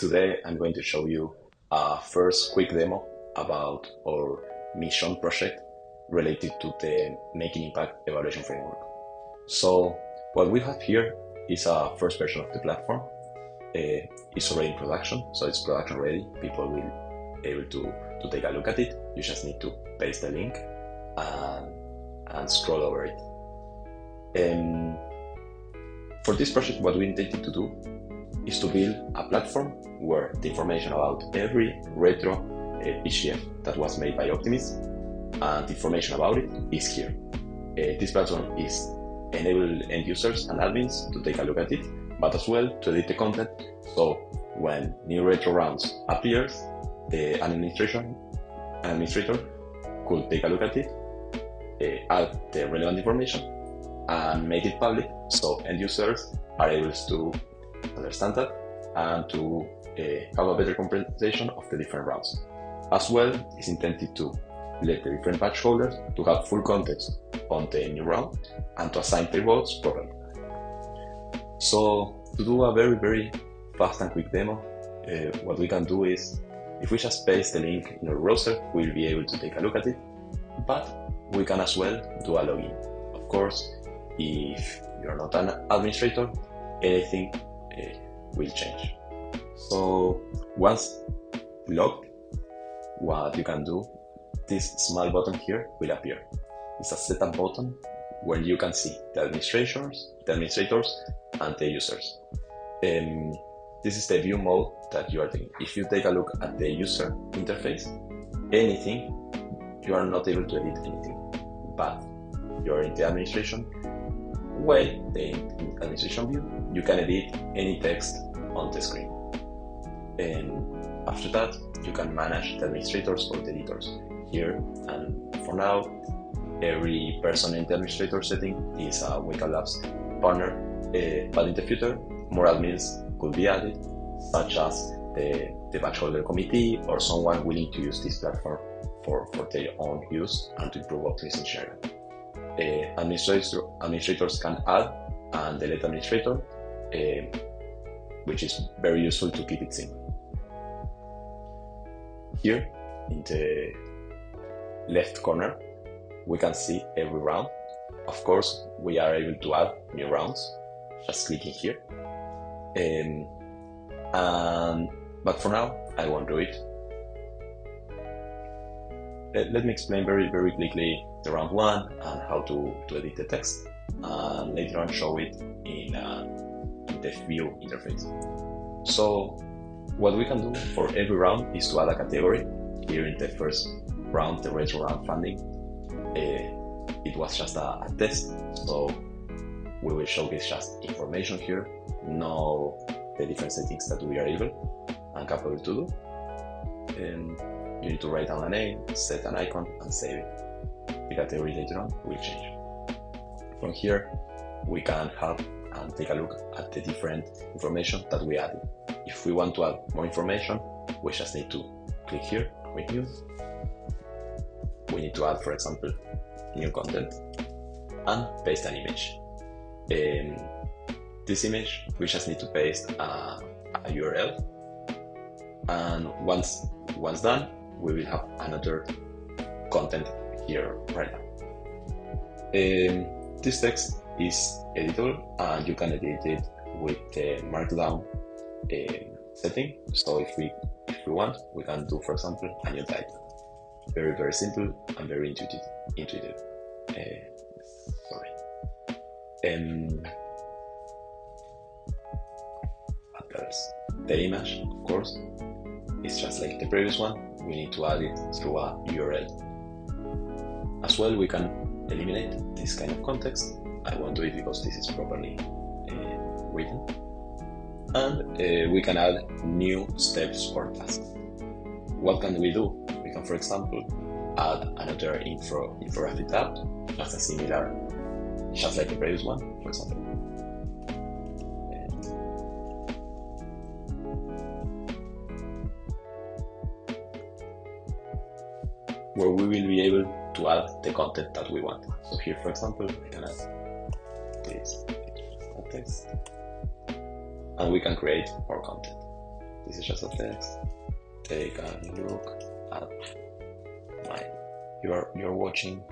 Today I'm going to show you a first quick demo about our mission project related to the Making Impact evaluation framework. So what we have here is a first version of the platform. It's already in production, so it's production ready. People will be able to take a look at it. You just need to paste the link and scroll over it. For this project, what we intended to do is to build a platform where the information about every retro HDF that was made by Optimism and the information about it is here. This platform is enable end users and admins to take a look at it, but as well to edit the content. So when new retro rounds appears, the administrator could take a look at it, add the relevant information, and make it public, so end users are able to understand that and to have a better comprehension of the different rounds. As well, it's intended to let the different batch holders to have full context on the new round and to assign their votes properly. So to do a very fast and quick demo, what we can do is, if we just paste the link in our browser, we'll be able to take a look at it, but we can as well do a login. Of course, if you're not an administrator, anything will change. So once logged, what you can do, this small button here will appear. It's a setup button where you can see the administrators and the users. This is the view mode that you are taking. If you take a look at the user interface, you are not able to edit anything, but you're in the administration. Well, the administration view, you can edit any text on the screen. And after that, you can manage the administrators or the editors here. And for now, every person in the administrator setting is a WakeUp Labs partner. But in the future, more admins could be added, such as the batch holder committee or someone willing to use this platform for their own use and to improve optimism sharing. Administrators can add and delete administrator, which is very useful to keep it simple. Here in the left corner, we can see every round. Of course, we are able to add new rounds, just clicking here. But for now, I won't do it. Let me explain very quickly the round one and how to edit the text, and later on show it in the view interface. So what we can do for every round is to add a category. Here in the first round, the retro round funding, it was just a test, so we will showcase just information here, no the different settings that we are able and capable to do. And you need to write down a name, set an icon, and save it. The category later on will change. From here, we can have and take a look at the different information that we added. If we want to add more information, we just need to click here, with new. We need to add, for example, new content and paste an image. This image, we just need to paste a URL, and once done, we will have another content here right now. This text is editable and you can edit it with the markdown setting. So if we want, we can do, for example, a new title. Very simple and very intuitive. The image, of course, is just like the previous one. We need to add it through a URL. As well, we can eliminate this kind of context. I won't do it because this is properly written. And we can add new steps or tasks. What can we do? We can, for example, add another infographic tab, just like the previous one, for example. Where we will be able to add the content that we want. So here, for example, we can add this text, and we can create more content. This is just a text. Take a look at mine. You're watching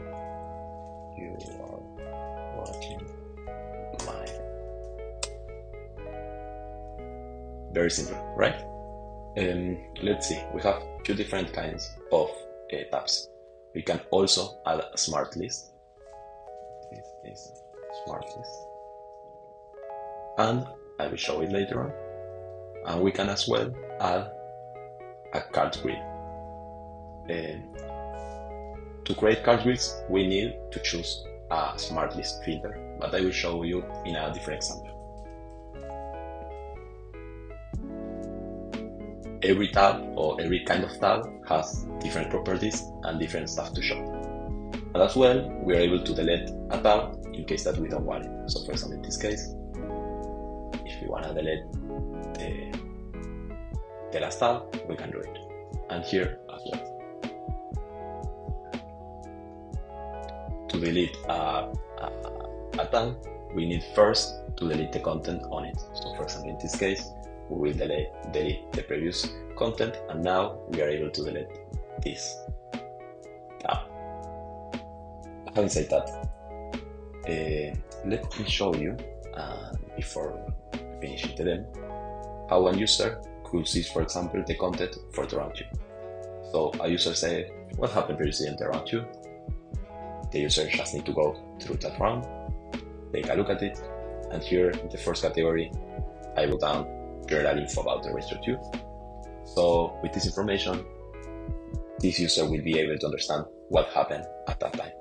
mine. Very simple, right? Let's see. We have two different kinds of tabs. We can also add a smart list. This is a smart list, and I will show it later on. And we can as well add a card grid. To create card grids, we need to choose a smart list filter, but I will show you in a different example. Every tab or every kind of tab has different properties and different stuff to show. And as well, we are able to delete a tab in case that we don't want it. So for example, in this case, if we want to delete the last tab, we can do it. And here as well. To delete a tab, we need first to delete the content on it. So for example, in this case, we will delete the previous content, and now we are able to delete this tab. Having said that, let me show you, before finishing the demo, how one user could see, for example, the content further around you. So a user say, what happened previously around you? The user just need to go through that round, take a look at it, and here in the first category, I wrote down general info about the registered youth. So with this information, this user will be able to understand what happened at that time.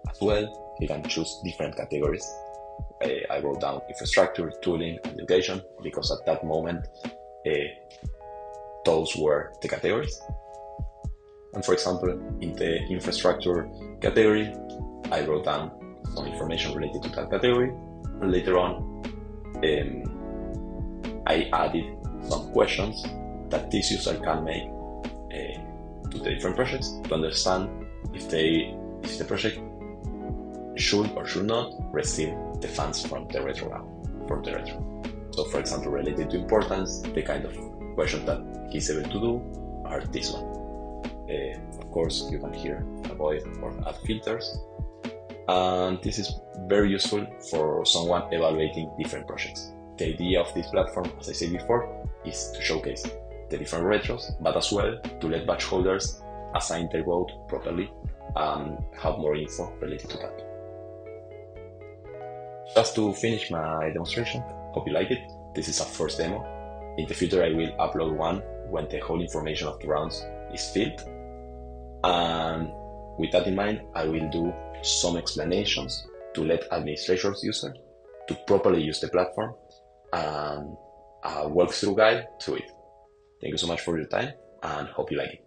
As well, he can choose different categories. I wrote down infrastructure, tooling, and education, because at that moment, those were the categories. And for example, in the infrastructure category, I wrote down some information related to that category. And later on, I added some questions that this user can make to the different projects to understand if the project should or should not receive the funds from the retro round. So for example, related to importance, the kind of questions that he's able to do are this one. Of course, you can here avoid or add filters. And this is very useful for someone evaluating different projects. The idea of this platform, as I said before, is to showcase the different retros, but as well to let batch holders assign their vote properly and have more info related to that. Just to finish my demonstration, hope you like it. This is a first demo. In the future, I will upload one when the whole information of the rounds is filled. And with that in mind, I will do some explanations to let administrators users to properly use the platform and a walkthrough guide through it. Thank you so much for your time and hope you like it.